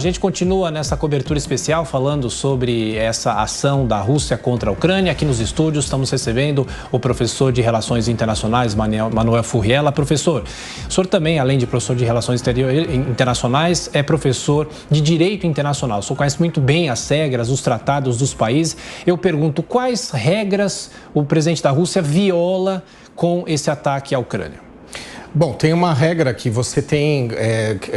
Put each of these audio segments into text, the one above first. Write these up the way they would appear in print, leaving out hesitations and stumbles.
A gente continua nessa cobertura especial falando sobre essa ação da Rússia contra a Ucrânia. Aqui nos estúdios estamos recebendo o professor de Relações Internacionais, Manuel Furriela. Professor, o senhor também, além de professor de Relações Internacionais, é professor de Direito Internacional. O senhor conhece muito bem as regras, os tratados dos países. Eu pergunto, quais regras o presidente da Rússia viola com esse ataque à Ucrânia? Bom, tem uma regra que você tem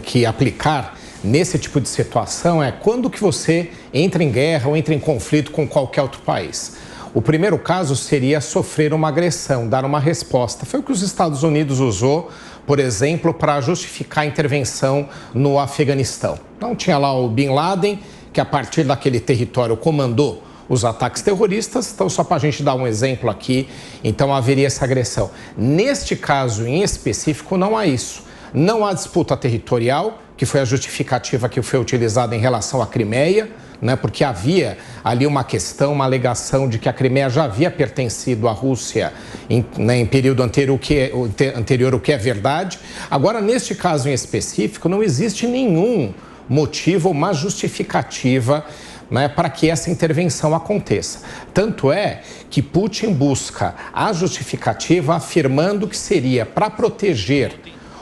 que aplicar nesse tipo de situação, é quando que você entra em guerra ou entra em conflito com qualquer outro país. O primeiro caso seria sofrer uma agressão, dar uma resposta. Foi o que os Estados Unidos usou, por exemplo, para justificar a intervenção no Afeganistão. Então tinha lá o Bin Laden, que a partir daquele território comandou os ataques terroristas. Então, só para a gente dar um exemplo aqui, então haveria essa agressão. Neste caso em específico, não há isso. Não há disputa territorial, que foi a justificativa que foi utilizada em relação à Crimeia, né, porque havia ali uma questão, uma alegação de que a Crimeia já havia pertencido à Rússia em período anterior, o que é verdade. Agora, neste caso em específico, não existe nenhum motivo ou uma justificativa, né, para que essa intervenção aconteça. Tanto é que Putin busca a justificativa afirmando que seria para proteger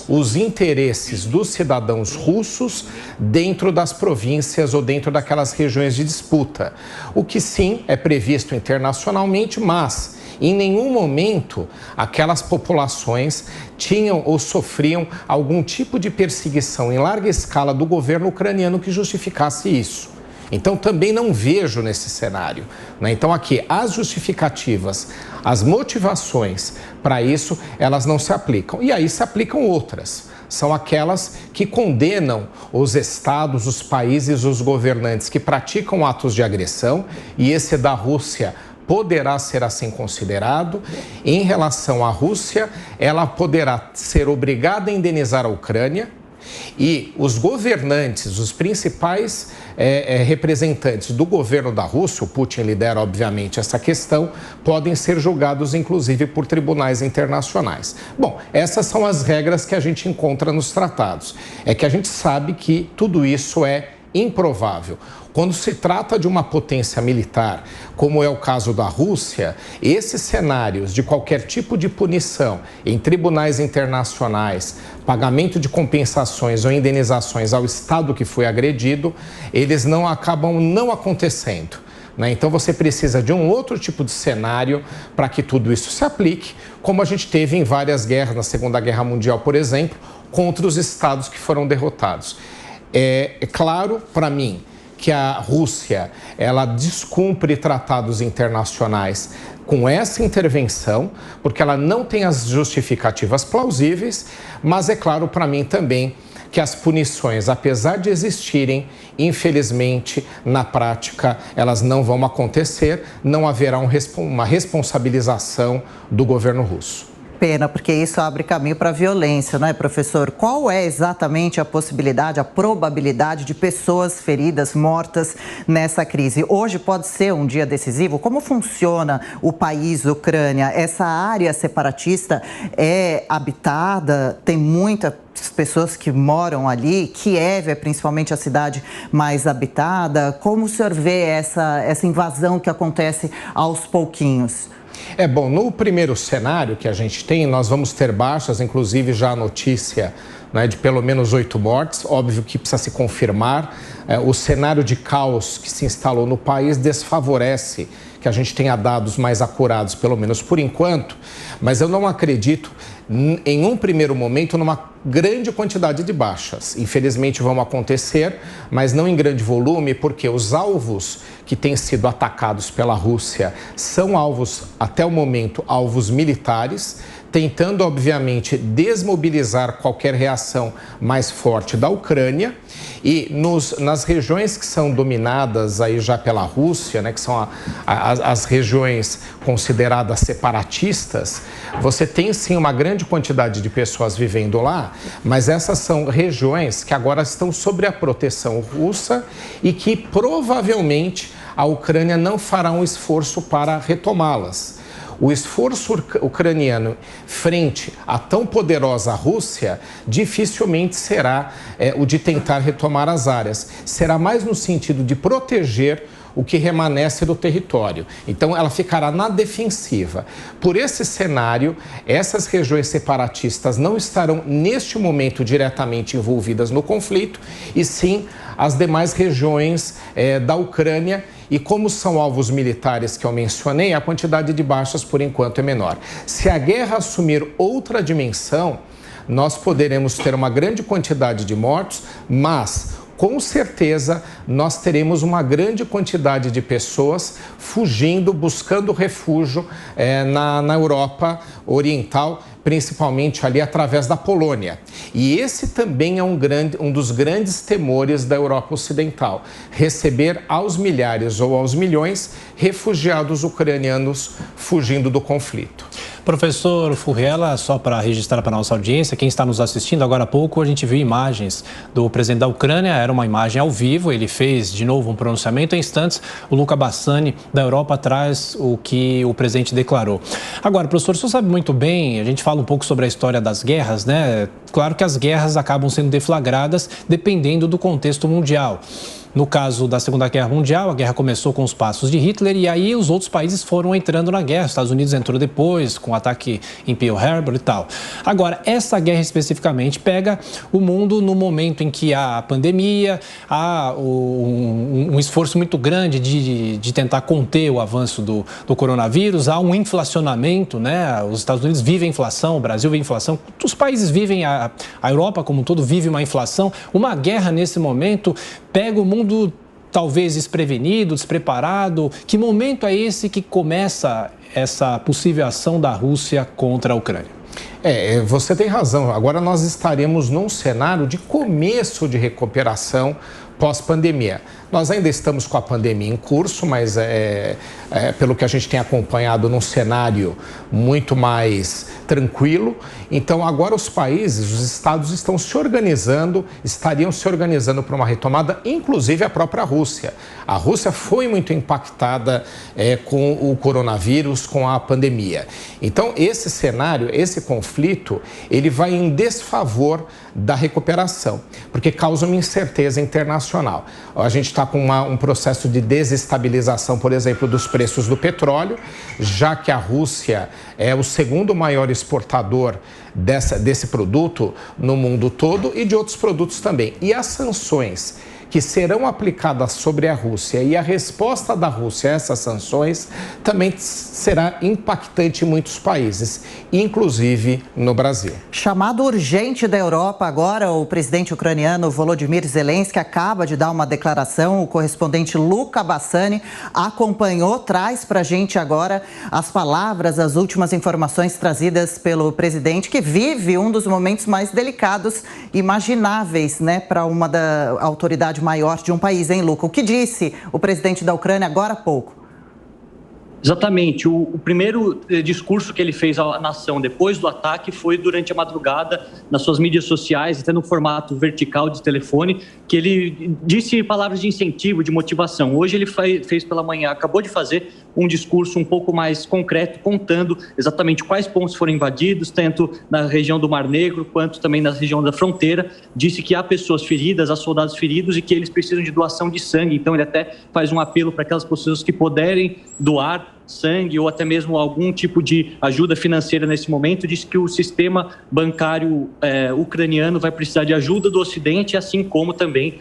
os interesses dos cidadãos russos dentro das províncias ou dentro daquelas regiões de disputa. O que sim é previsto internacionalmente, mas em nenhum momento aquelas populações tinham ou sofriam algum tipo de perseguição em larga escala do governo ucraniano que justificasse isso. Então, também não vejo nesse cenário, né? Então, aqui, as justificativas, as motivações para isso, elas não se aplicam. E aí se aplicam outras. São aquelas que condenam os estados, os países, os governantes que praticam atos de agressão, e esse da Rússia poderá ser assim considerado. Em relação à Rússia, ela poderá ser obrigada a indenizar a Ucrânia, e os governantes, os principais representantes do governo da Rússia, o Putin lidera obviamente essa questão, podem ser julgados inclusive por tribunais internacionais. Bom, essas são as regras que a gente encontra nos tratados. É que a gente sabe que tudo isso é improvável. Quando se trata de uma potência militar, como é o caso da Rússia, esses cenários de qualquer tipo de punição em tribunais internacionais, pagamento de compensações ou indenizações ao Estado que foi agredido, eles acabam não acontecendo, né? Então você precisa de um outro tipo de cenário para que tudo isso se aplique, como a gente teve em várias guerras, na Segunda Guerra Mundial, por exemplo, contra os estados que foram derrotados. É claro para mim que a Rússia, ela descumpre tratados internacionais com essa intervenção, porque ela não tem as justificativas plausíveis, mas é claro para mim também que as punições, apesar de existirem, infelizmente, na prática, elas não vão acontecer, não haverá uma responsabilização do governo russo. Pena, porque isso abre caminho para a violência, não é, professor? Qual é exatamente a possibilidade, a probabilidade de pessoas feridas, mortas nessa crise? Hoje pode ser um dia decisivo? Como funciona o país Ucrânia? Essa área separatista é habitada? Tem muitas pessoas que moram ali? Kiev é principalmente a cidade mais habitada. Como o senhor vê essa invasão que acontece aos pouquinhos? Bom, no primeiro cenário que a gente tem, nós vamos ter baixas, inclusive já a notícia, né, de pelo menos 8 mortes, óbvio que precisa se confirmar. O cenário de caos que se instalou no país desfavorece que a gente tenha dados mais acurados, pelo menos por enquanto, mas eu não acredito em um primeiro momento numa grande quantidade de baixas. Infelizmente vão acontecer, mas não em grande volume, porque os alvos que têm sido atacados pela Rússia são alvos, até o momento, alvos militares, tentando, obviamente, desmobilizar qualquer reação mais forte da Ucrânia. E nas regiões que são dominadas aí já pela Rússia, né, que são as regiões consideradas separatistas, você tem sim uma grande quantidade de pessoas vivendo lá, mas essas são regiões que agora estão sob a proteção russa e que provavelmente a Ucrânia não fará um esforço para retomá-las. O esforço ucraniano frente a tão poderosa Rússia dificilmente será o de tentar retomar as áreas. Será mais no sentido de proteger o que remanesce do território. Então, ela ficará na defensiva. Por esse cenário, essas regiões separatistas não estarão, neste momento, diretamente envolvidas no conflito, e sim as demais regiões da Ucrânia. E como são alvos militares que eu mencionei, a quantidade de baixas, por enquanto, é menor. Se a guerra assumir outra dimensão, nós poderemos ter uma grande quantidade de mortos, mas com certeza nós teremos uma grande quantidade de pessoas fugindo, buscando refúgio na Europa Oriental, principalmente ali através da Polônia. E esse também é um dos grandes temores da Europa Ocidental, receber aos milhares ou aos milhões refugiados ucranianos fugindo do conflito. Professor Furriela, só para registrar para a nossa audiência, quem está nos assistindo agora há pouco, a gente viu imagens do presidente da Ucrânia, era uma imagem ao vivo, ele fez de novo um pronunciamento, em instantes o Luca Bassani da Europa traz o que o presidente declarou. Agora, professor, o senhor sabe muito bem, a gente fala um pouco sobre a história das guerras, né? Claro que as guerras acabam sendo deflagradas dependendo do contexto mundial. No caso da Segunda Guerra Mundial, a guerra começou com os passos de Hitler e aí os outros países foram entrando na guerra. Os Estados Unidos entrou depois, com o ataque em Pearl Harbor e tal. Agora, essa guerra especificamente pega o mundo no momento em que há a pandemia, há um esforço muito grande de tentar conter o avanço do coronavírus, há um inflacionamento, né? Os Estados Unidos vivem inflação, o Brasil vive inflação, os países vivem, a Europa como um todo vive uma inflação. Uma guerra nesse momento pega o mundo talvez desprevenido, despreparado. Que momento é esse que começa essa possível ação da Rússia contra a Ucrânia? Você tem razão. Agora nós estaremos num cenário de começo de recuperação pós-pandemia. Nós ainda estamos com a pandemia em curso, mas pelo que a gente tem acompanhado, num cenário muito mais tranquilo. Então, agora os países, os estados estariam se organizando para uma retomada, inclusive a própria Rússia. A Rússia foi muito impactada com o coronavírus, com a pandemia. Então, esse cenário, esse conflito, ele vai em desfavor da recuperação, porque causa uma incerteza internacional. A gente está com um processo de desestabilização, por exemplo, dos preços do petróleo, já que a Rússia é o segundo maior exportador desse produto no mundo todo e de outros produtos também. E as sanções que serão aplicadas sobre a Rússia e a resposta da Rússia a essas sanções também será impactante em muitos países, inclusive no Brasil. Chamado urgente da Europa agora, o presidente ucraniano Volodymyr Zelensky acaba de dar uma declaração, o correspondente Luca Bassani acompanhou, traz para a gente agora as palavras, as últimas informações trazidas pelo presidente, que vive um dos momentos mais delicados imagináveis, né, para uma da autoridade maior de um país, hein, Luca? O que disse o presidente da Ucrânia agora há pouco? Exatamente. O primeiro discurso que ele fez à nação depois do ataque foi durante a madrugada, nas suas mídias sociais, até no formato vertical de telefone, que ele disse palavras de incentivo, de motivação. Hoje ele fez pela manhã, acabou de fazer um discurso um pouco mais concreto, contando exatamente quais pontos foram invadidos, tanto na região do Mar Negro, quanto também na região da fronteira. Disse que há pessoas feridas, há soldados feridos e que eles precisam de doação de sangue. Então ele até faz um apelo para aquelas pessoas que puderem doar sangue ou até mesmo algum tipo de ajuda financeira nesse momento. Diz que o sistema bancário ucraniano vai precisar de ajuda do Ocidente, assim como também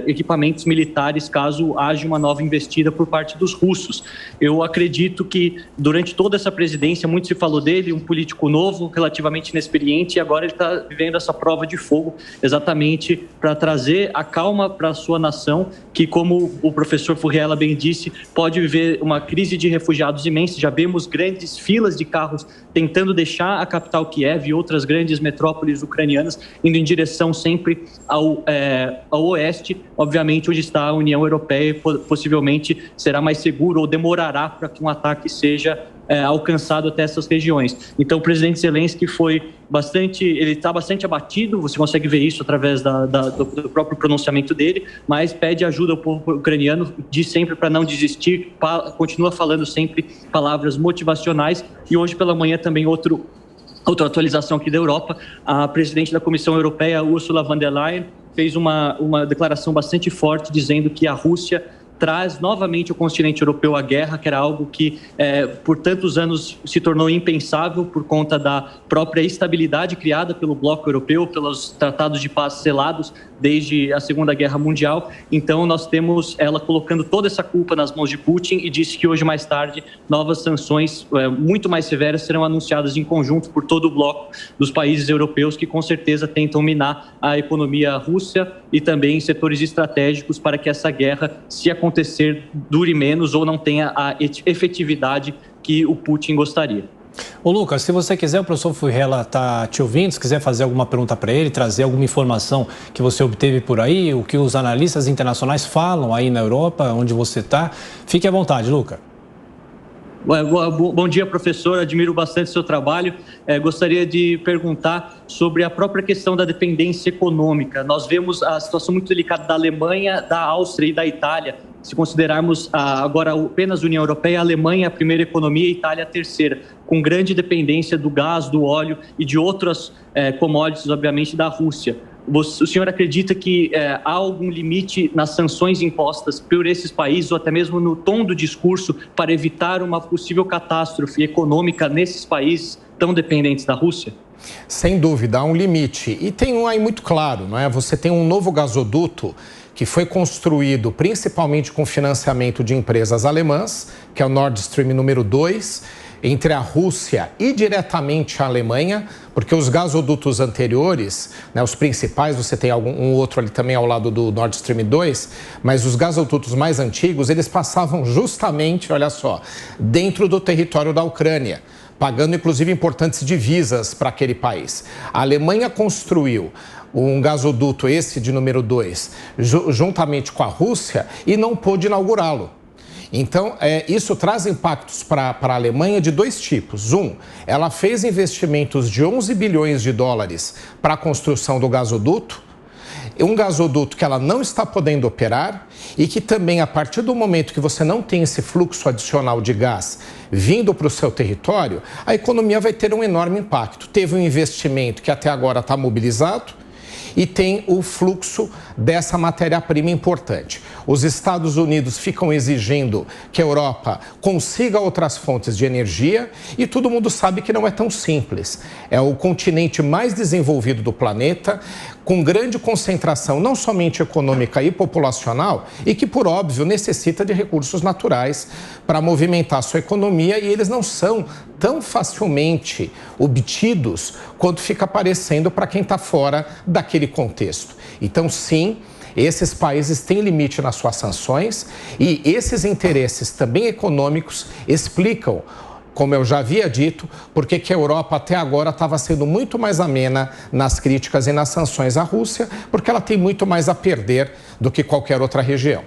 equipamentos militares, caso haja uma nova investida por parte dos russos. Eu acredito que durante toda essa presidência, muito se falou dele, um político novo, relativamente inexperiente, e agora ele está vivendo essa prova de fogo exatamente para trazer a calma para a sua nação, que, como o professor Furriela bem disse, pode viver uma crise de refugiados imensa. Já vemos grandes filas de carros tentando deixar a capital Kiev e outras grandes metrópoles ucranianas, indo em direção sempre ao oeste, obviamente onde está a União Europeia, possivelmente será mais seguro ou demorará para que um ataque seja alcançado até essas regiões. Então, o presidente Zelensky ele está bastante abatido, você consegue ver isso através do próprio pronunciamento dele, mas pede ajuda ao povo ucraniano, diz sempre para não desistir, continua falando sempre palavras motivacionais. E hoje pela manhã também outra atualização aqui da Europa, a presidente da Comissão Europeia, Ursula von der Leyen, fez uma declaração bastante forte dizendo que a Rússia traz novamente o continente europeu à guerra, que era algo que por tantos anos se tornou impensável por conta da própria estabilidade criada pelo bloco europeu, pelos tratados de paz selados desde a Segunda Guerra Mundial. Então nós temos ela colocando toda essa culpa nas mãos de Putin e disse que hoje mais tarde novas sanções muito mais severas serão anunciadas em conjunto por todo o bloco dos países europeus que com certeza tentam minar a economia russa e também setores estratégicos para que essa guerra, se acontecer, dure menos ou não tenha a efetividade que o Putin gostaria. Ô Lucas, se você quiser, o professor Furriela está te ouvindo, se quiser fazer alguma pergunta para ele, trazer alguma informação que você obteve por aí, o que os analistas internacionais falam aí na Europa, onde você está, fique à vontade, Lucas. Bom dia, professor. Admiro bastante o seu trabalho. Gostaria de perguntar sobre a própria questão da dependência econômica. Nós vemos a situação muito delicada da Alemanha, da Áustria e da Itália. Se considerarmos agora apenas a União Europeia, a Alemanha é a primeira economia e a Itália a terceira, com grande dependência do gás, do óleo e de outras commodities, obviamente, da Rússia. O senhor acredita que há algum limite nas sanções impostas por esses países ou até mesmo no tom do discurso para evitar uma possível catástrofe econômica nesses países tão dependentes da Rússia? Sem dúvida, há um limite. E tem um aí muito claro, não é? Você tem um novo gasoduto que foi construído principalmente com financiamento de empresas alemãs, que é o Nord Stream número 2, entre a Rússia e diretamente a Alemanha, porque os gasodutos anteriores, né, os principais, você tem um outro ali também ao lado do Nord Stream 2, mas os gasodutos mais antigos, eles passavam justamente, olha só, dentro do território da Ucrânia, pagando inclusive importantes divisas para aquele país. A Alemanha construiu um gasoduto, esse de número 2, juntamente com a Rússia e não pôde inaugurá-lo. Então, isso traz impactos para a Alemanha de dois tipos. Ela fez investimentos de 11 bilhões de dólares para a construção do gasoduto, um gasoduto que ela não está podendo operar e que também, a partir do momento que você não tem esse fluxo adicional de gás vindo para o seu território, a economia vai ter um enorme impacto. Teve um investimento que até agora está mobilizado, e tem o fluxo dessa matéria-prima importante. Os Estados Unidos ficam exigindo que a Europa consiga outras fontes de energia e todo mundo sabe que não é tão simples. É o continente mais desenvolvido do planeta, com grande concentração não somente econômica e populacional e que, por óbvio, necessita de recursos naturais para movimentar sua economia e eles não são tão facilmente obtidos quanto fica parecendo para quem está fora daquele contexto. Então, sim, esses países têm limite nas suas sanções e esses interesses também econômicos explicam, como eu já havia dito, porque que a Europa até agora estava sendo muito mais amena nas críticas e nas sanções à Rússia, porque ela tem muito mais a perder do que qualquer outra região.